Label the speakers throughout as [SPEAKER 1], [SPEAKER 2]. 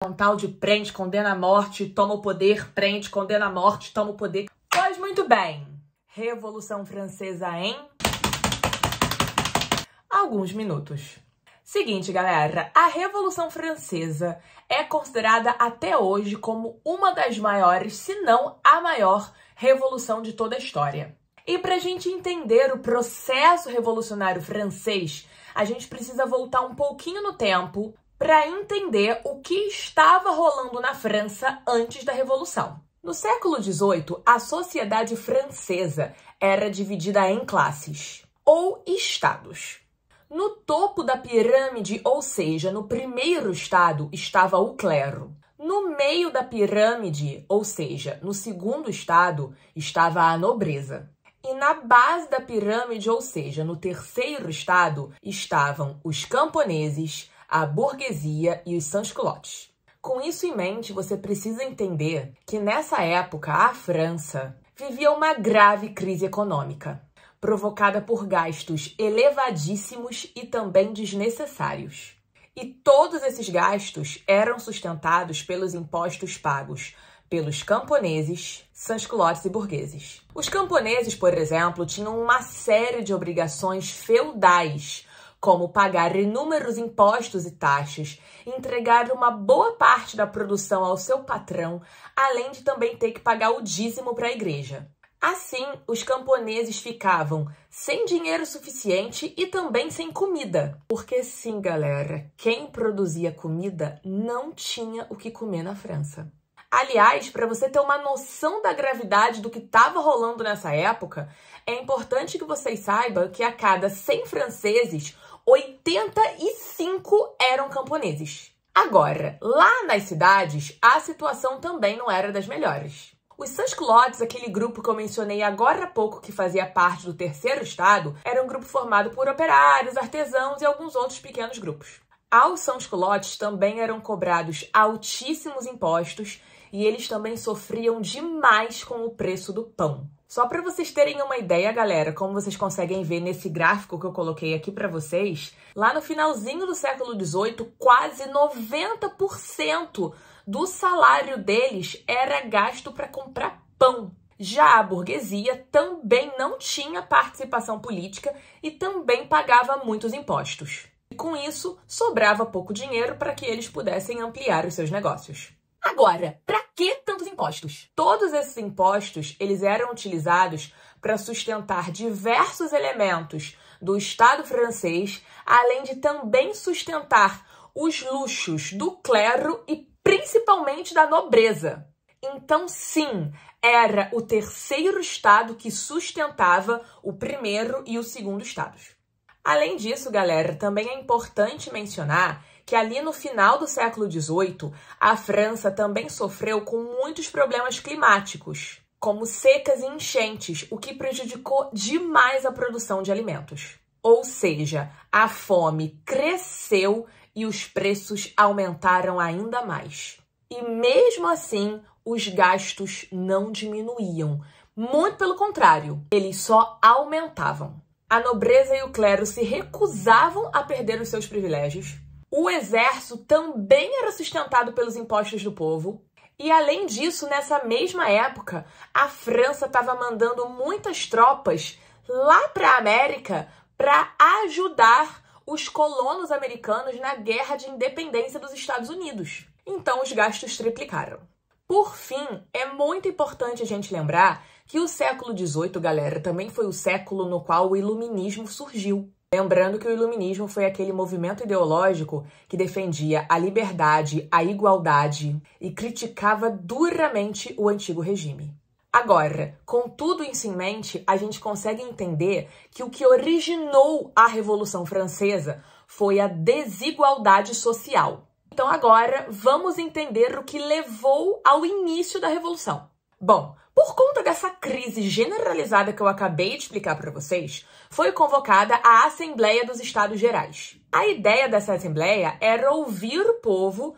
[SPEAKER 1] Um tal de prende, condena a morte, toma o poder, prende, condena a morte, toma o poder. Pois muito bem, Revolução Francesa em alguns minutos. Seguinte, galera, a Revolução Francesa é considerada até hoje como uma das maiores, se não a maior, revolução de toda a história. E para a gente entender o processo revolucionário francês, a gente precisa voltar um pouquinho no tempo para entender o que estava rolando na França antes da Revolução. No século XVIII, a sociedade francesa era dividida em classes, ou estados. No topo da pirâmide, ou seja, no primeiro estado, estava o clero. No meio da pirâmide, ou seja, no segundo estado, estava a nobreza. E na base da pirâmide, ou seja, no terceiro estado, estavam os camponeses, a burguesia e os sans-culottes. Com isso em mente, você precisa entender que nessa época a França vivia uma grave crise econômica, provocada por gastos elevadíssimos e também desnecessários. E todos esses gastos eram sustentados pelos impostos pagos pelos camponeses, sans-culottes e burgueses. Os camponeses, por exemplo, tinham uma série de obrigações feudais, como pagar inúmeros impostos e taxas, entregar uma boa parte da produção ao seu patrão, além de também ter que pagar o dízimo para a igreja. Assim, os camponeses ficavam sem dinheiro suficiente e também sem comida. Porque sim, galera, quem produzia comida não tinha o que comer na França. Aliás, para você ter uma noção da gravidade do que estava rolando nessa época, é importante que vocês saibam que a cada 100 franceses, 85 eram camponeses. Agora, lá nas cidades, a situação também não era das melhores. Os sans-culottes, aquele grupo que eu mencionei agora há pouco que fazia parte do terceiro estado, era um grupo formado por operários, artesãos e alguns outros pequenos grupos. Aos sans-culottes também eram cobrados altíssimos impostos e eles também sofriam demais com o preço do pão. Só para vocês terem uma ideia, galera, como vocês conseguem ver nesse gráfico que eu coloquei aqui para vocês, lá no finalzinho do século XVIII, quase 90% do salário deles era gasto para comprar pão. Já a burguesia também não tinha participação política e também pagava muitos impostos. E com isso, sobrava pouco dinheiro para que eles pudessem ampliar os seus negócios. Agora, para que tantos impostos? Todos esses impostos, eles eram utilizados para sustentar diversos elementos do Estado francês, além de também sustentar os luxos do clero e principalmente da nobreza. Então, sim, era o terceiro estado que sustentava o primeiro e o segundo estados. Além disso, galera, também é importante mencionar que ali no final do século XVIII, a França também sofreu com muitos problemas climáticos, como secas e enchentes, o que prejudicou demais a produção de alimentos. Ou seja, a fome cresceu e os preços aumentaram ainda mais. E mesmo assim, os gastos não diminuíam. Muito pelo contrário, eles só aumentavam. A nobreza e o clero se recusavam a perder os seus privilégios. O exército também era sustentado pelos impostos do povo. E além disso, nessa mesma época, a França estava mandando muitas tropas lá para a América para ajudar os colonos americanos na guerra de independência dos Estados Unidos. Então, os gastos triplicaram. Por fim, é muito importante a gente lembrar que o século XVIII, galera, também foi o século no qual o iluminismo surgiu. Lembrando que o iluminismo foi aquele movimento ideológico que defendia a liberdade, a igualdade e criticava duramente o antigo regime. Agora, com tudo isso em mente, a gente consegue entender que o que originou a Revolução Francesa foi a desigualdade social. Então agora, vamos entender o que levou ao início da Revolução. Bom, por conta dessa crise generalizada que eu acabei de explicar para vocês, foi convocada a Assembleia dos Estados Gerais. A ideia dessa Assembleia era ouvir o povo,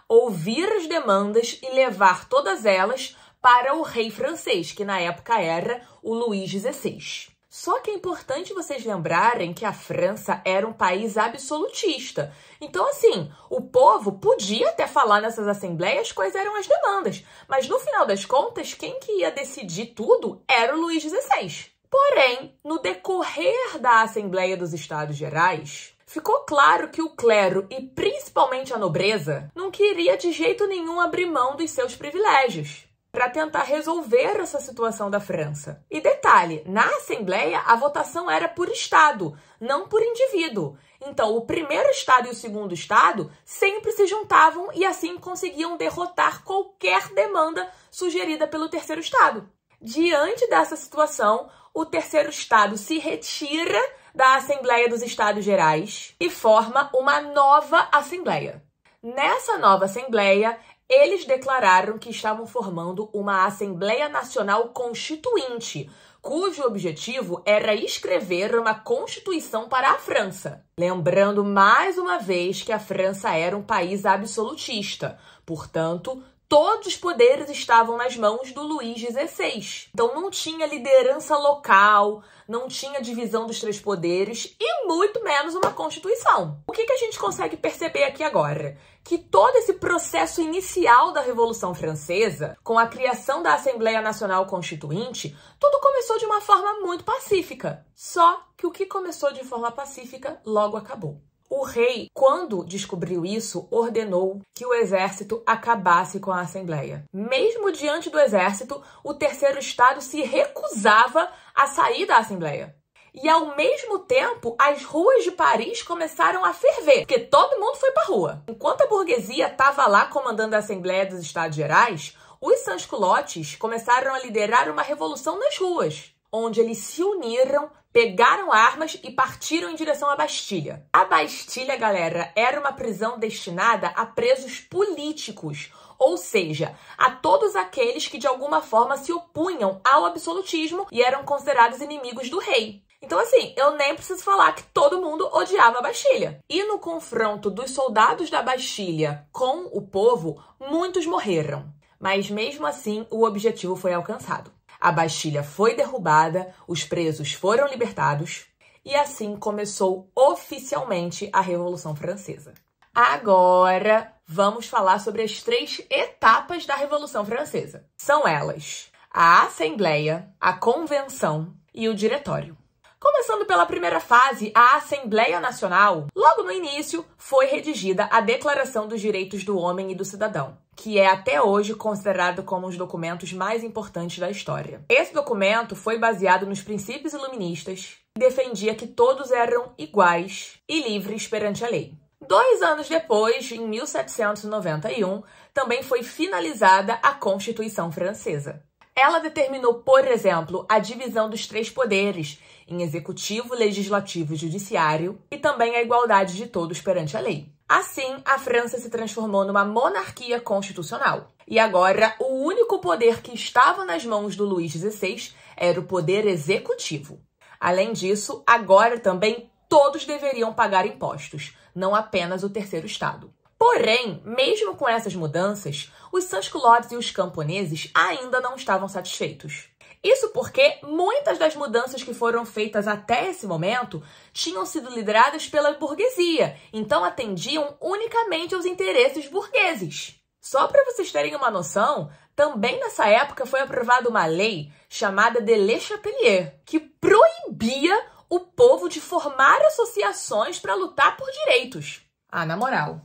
[SPEAKER 1] ouvir as demandas e levar todas elas para o rei francês, que na época era o Luís XVI. Só que é importante vocês lembrarem que a França era um país absolutista. Então, assim, o povo podia até falar nessas assembleias quais eram as demandas, mas no final das contas, quem que ia decidir tudo era o Luís XVI. Porém, no decorrer da Assembleia dos Estados Gerais, ficou claro que o clero e principalmente a nobreza não queria de jeito nenhum abrir mão dos seus privilégios para tentar resolver essa situação da França. E detalhe, na Assembleia a votação era por estado, não por indivíduo. Então o primeiro estado e o segundo estado sempre se juntavam e assim conseguiam derrotar qualquer demanda sugerida pelo terceiro estado. Diante dessa situação, o terceiro estado se retira da Assembleia dos Estados Gerais e forma uma nova Assembleia. Nessa nova Assembleia, eles declararam que estavam formando uma Assembleia Nacional Constituinte, cujo objetivo era escrever uma Constituição para a França. Lembrando mais uma vez que a França era um país absolutista, portanto, todos os poderes estavam nas mãos do Luís XVI. Então não tinha liderança local, não tinha divisão dos três poderes e muito menos uma Constituição. O que a gente consegue perceber aqui agora? Que todo esse processo inicial da Revolução Francesa, com a criação da Assembleia Nacional Constituinte, tudo começou de uma forma muito pacífica. Só que o que começou de forma pacífica logo acabou. O rei, quando descobriu isso, ordenou que o exército acabasse com a Assembleia. Mesmo diante do exército, o terceiro estado se recusava a sair da Assembleia. E, ao mesmo tempo, as ruas de Paris começaram a ferver, porque todo mundo foi pra rua. Enquanto a burguesia estava lá comandando a Assembleia dos Estados Gerais, os sans-culottes começaram a liderar uma revolução nas ruas, onde eles se uniram, pegaram armas e partiram em direção à Bastilha. A Bastilha, galera, era uma prisão destinada a presos políticos, ou seja, a todos aqueles que de alguma forma se opunham ao absolutismo e eram considerados inimigos do rei. Então, assim, eu nem preciso falar que todo mundo odiava a Bastilha. E no confronto dos soldados da Bastilha com o povo, muitos morreram. Mas mesmo assim, o objetivo foi alcançado. A Bastilha foi derrubada, os presos foram libertados e assim começou oficialmente a Revolução Francesa. Agora, vamos falar sobre as 3 etapas da Revolução Francesa. São elas: a Assembleia, a Convenção e o Diretório. Começando pela primeira fase, a Assembleia Nacional, logo no início foi redigida a Declaração dos Direitos do Homem e do Cidadão, que é até hoje considerado como um dos documentos mais importantes da história. Esse documento foi baseado nos princípios iluministas e defendia que todos eram iguais e livres perante a lei. 2 anos depois, em 1791, também foi finalizada a Constituição Francesa. Ela determinou, por exemplo, a divisão dos 3 poderes, em executivo, legislativo e judiciário, e também a igualdade de todos perante a lei. Assim, a França se transformou numa monarquia constitucional. E agora, o único poder que estava nas mãos do Luís XVI era o poder executivo. Além disso, agora também todos deveriam pagar impostos, não apenas o terceiro estado. Porém, mesmo com essas mudanças, os sans-culottes e os camponeses ainda não estavam satisfeitos. Isso porque muitas das mudanças que foram feitas até esse momento tinham sido lideradas pela burguesia, então atendiam unicamente aos interesses burgueses. Só para vocês terem uma noção, também nessa época foi aprovada uma lei chamada de Le Chapelier, que proibia o povo de formar associações para lutar por direitos. Ah, na moral.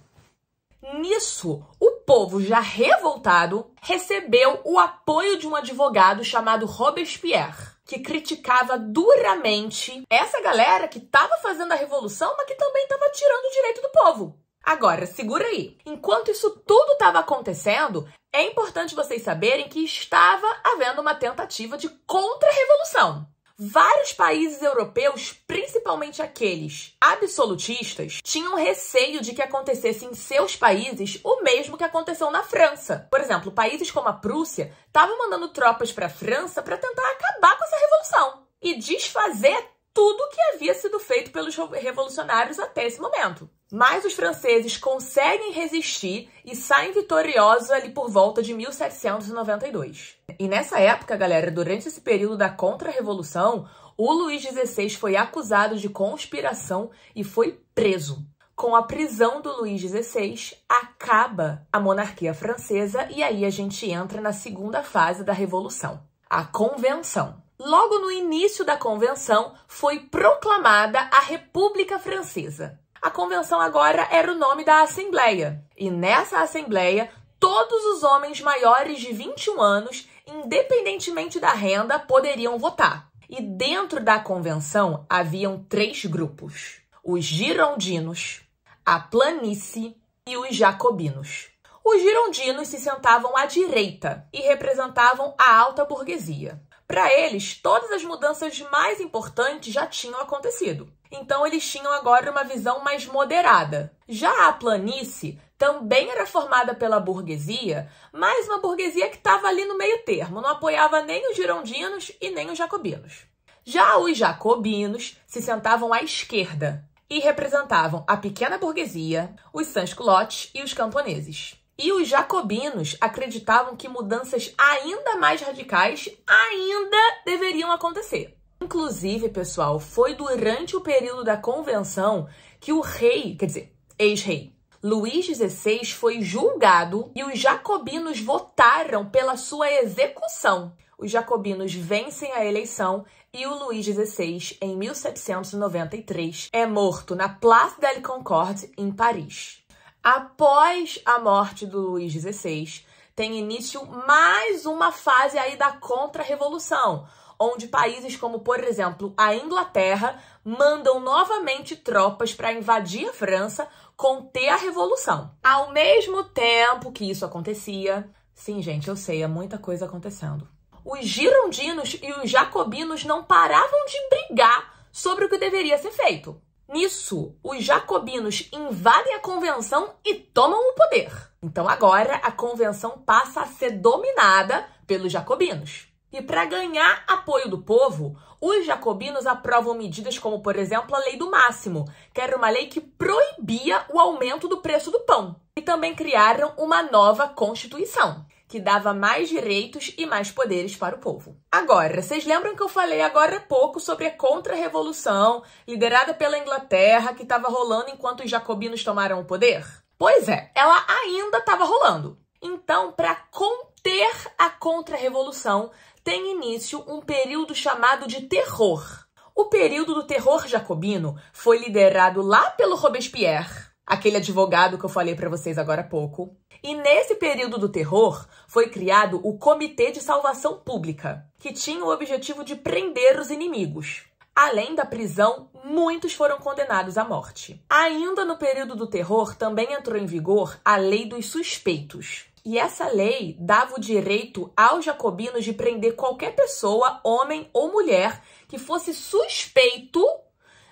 [SPEAKER 1] Nisso, o povo já revoltado recebeu o apoio de um advogado chamado Robespierre, que criticava duramente essa galera que estava fazendo a revolução, mas que também estava tirando o direito do povo. Agora, segura aí. Enquanto isso tudo estava acontecendo, é importante vocês saberem que estava havendo uma tentativa de contra-revolução. Vários países europeus, principalmente aqueles absolutistas, tinham receio de que acontecesse em seus países o mesmo que aconteceu na França. Por exemplo, países como a Prússia estavam mandando tropas para a França para tentar acabar com essa revolução e desfazer tudo que havia sido feito pelos revolucionários até esse momento. Mas os franceses conseguem resistir e saem vitoriosos ali por volta de 1792. E nessa época, galera, durante esse período da contra-revolução, o Luís XVI foi acusado de conspiração e foi preso. Com a prisão do Luís XVI, acaba a monarquia francesa e aí a gente entra na segunda fase da Revolução, a Convenção. Logo no início da Convenção, foi proclamada a República Francesa. A Convenção agora era o nome da Assembleia. E nessa Assembleia, todos os homens maiores de 21 anos, independentemente da renda, poderiam votar. E dentro da Convenção, haviam 3 grupos: os girondinos, a planície e os jacobinos. Os girondinos se sentavam à direita e representavam a alta burguesia. Para eles, todas as mudanças mais importantes já tinham acontecido. Então, eles tinham agora uma visão mais moderada. Já a planície também era formada pela burguesia, mas uma burguesia que estava ali no meio termo, não apoiava nem os girondinos e nem os jacobinos. Já os jacobinos se sentavam à esquerda e representavam a pequena burguesia, os sans-culottes e os camponeses. E os jacobinos acreditavam que mudanças ainda mais radicais ainda deveriam acontecer. Inclusive, pessoal, foi durante o período da Convenção que o rei, quer dizer, ex-rei, Luís XVI foi julgado e os jacobinos votaram pela sua execução. Os jacobinos vencem a eleição e o Luís XVI, em 1793, é morto na Place de la Concorde, em Paris. Após a morte do Luís XVI, tem início mais uma fase aí da contra-revolução, onde países como, por exemplo, a Inglaterra mandam novamente tropas para invadir a França, conter a revolução. Ao mesmo tempo que isso acontecia, sim, gente, eu sei, é muita coisa acontecendo. Os girondinos e os jacobinos não paravam de brigar sobre o que deveria ser feito. Nisso, os jacobinos invadem a Convenção e tomam o poder. Então agora a Convenção passa a ser dominada pelos jacobinos. E para ganhar apoio do povo, os jacobinos aprovam medidas como, por exemplo, a Lei do Máximo, que era uma lei que proibia o aumento do preço do pão. E também criaram uma nova Constituição, que dava mais direitos e mais poderes para o povo. Agora, vocês lembram que eu falei agora há pouco sobre a contra-revolução liderada pela Inglaterra que estava rolando enquanto os jacobinos tomaram o poder? Pois é, ela ainda estava rolando. Então, para conter a contra-revolução, tem início um período chamado de terror. O período do terror jacobino foi liderado lá pelo Robespierre, aquele advogado que eu falei para vocês agora há pouco. E nesse período do terror, foi criado o Comitê de Salvação Pública, que tinha o objetivo de prender os inimigos. Além da prisão, muitos foram condenados à morte. Ainda no período do terror, também entrou em vigor a Lei dos Suspeitos. E essa lei dava o direito aos jacobinos de prender qualquer pessoa, homem ou mulher, que fosse suspeito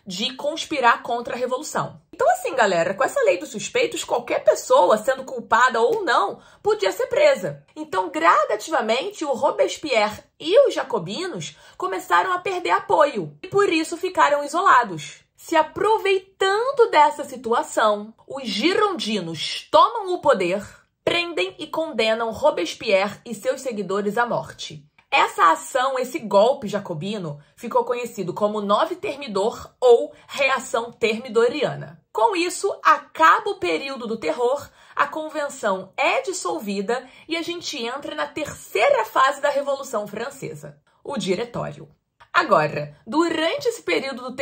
[SPEAKER 1] de conspirar contra a revolução. Então assim, galera, com essa lei dos suspeitos, qualquer pessoa, sendo culpada ou não, podia ser presa. Então, gradativamente, o Robespierre e os jacobinos começaram a perder apoio e por isso ficaram isolados. Se aproveitando dessa situação, os girondinos tomam o poder, prendem e condenam Robespierre e seus seguidores à morte. Essa ação, esse golpe jacobino, ficou conhecido como Nove Thermidor ou Reação Thermidoriana. Com isso, acaba o período do terror, a convenção é dissolvida e a gente entra na terceira fase da Revolução Francesa, o Diretório. Agora, durante esse período do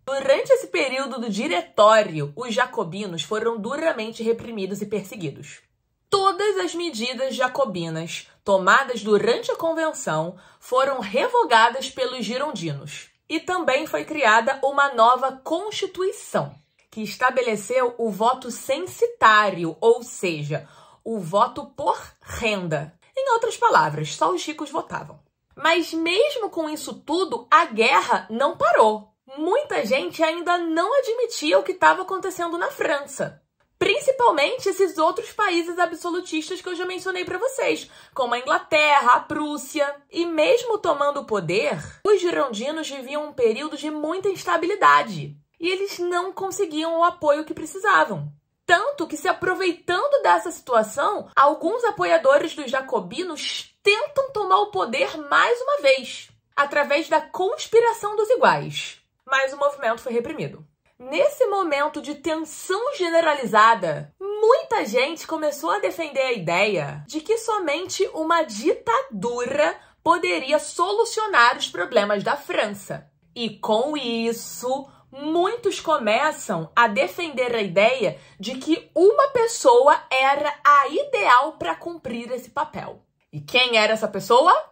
[SPEAKER 1] Durante esse período do Diretório, os jacobinos foram duramente reprimidos e perseguidos. Todas as medidas jacobinas tomadas durante a Convenção foram revogadas pelos girondinos. E também foi criada uma nova Constituição, que estabeleceu o voto censitário, ou seja, o voto por renda. Em outras palavras, só os ricos votavam. Mas mesmo com isso tudo, a guerra não parou. Muita gente ainda não admitia o que estava acontecendo na França. Principalmente esses outros países absolutistas que eu já mencionei para vocês, como a Inglaterra, a Prússia. E mesmo tomando o poder, os girondinos viviam um período de muita instabilidade. E eles não conseguiam o apoio que precisavam. Tanto que, se aproveitando dessa situação, alguns apoiadores dos jacobinos tentam tomar o poder mais uma vez. através da conspiração dos iguais, mas o movimento foi reprimido. Nesse momento de tensão generalizada, muita gente começou a defender a ideia de que somente uma ditadura poderia solucionar os problemas da França. E com isso, muitos começam a defender a ideia de que uma pessoa era a ideal para cumprir esse papel. E quem era essa pessoa?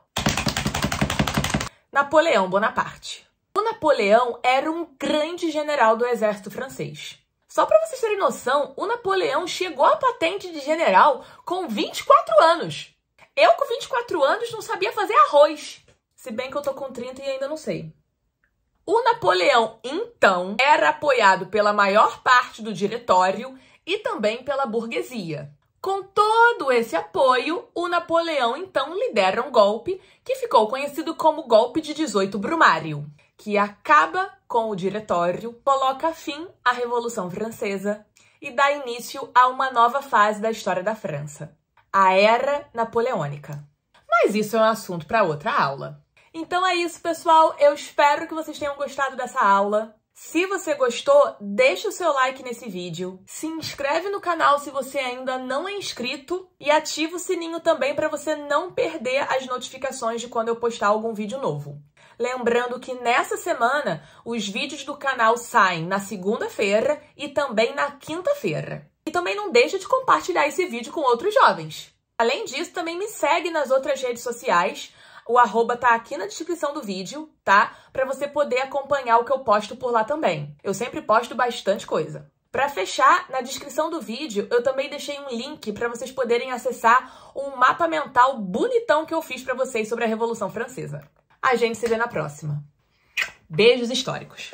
[SPEAKER 1] Napoleão Bonaparte. O Napoleão era um grande general do exército francês. Só para vocês terem noção, o Napoleão chegou à patente de general com 24 anos. Eu, com 24 anos, não sabia fazer arroz. Se bem que eu tô com 30 e ainda não sei. O Napoleão, então, era apoiado pela maior parte do diretório e também pela burguesia. Com todo esse apoio, o Napoleão, então, lidera um golpe que ficou conhecido como Golpe de 18 Brumário, que acaba com o diretório, coloca fim à Revolução Francesa e dá início a uma nova fase da história da França, a Era Napoleônica. Mas isso é um assunto para outra aula. Então é isso, pessoal. Eu espero que vocês tenham gostado dessa aula. Se você gostou, deixa o seu like nesse vídeo, se inscreve no canal se você ainda não é inscrito e ativa o sininho também para você não perder as notificações de quando eu postar algum vídeo novo. Lembrando que nessa semana os vídeos do canal saem na segunda-feira e também na quinta-feira. E também não deixa de compartilhar esse vídeo com outros jovens. Além disso, também me segue nas outras redes sociais. O arroba tá aqui na descrição do vídeo, tá? Pra você poder acompanhar o que eu posto por lá também. Eu sempre posto bastante coisa. Pra fechar, na descrição do vídeo, eu também deixei um link pra vocês poderem acessar um mapa mental bonitão que eu fiz pra vocês sobre a Revolução Francesa. A gente se vê na próxima. Beijos históricos!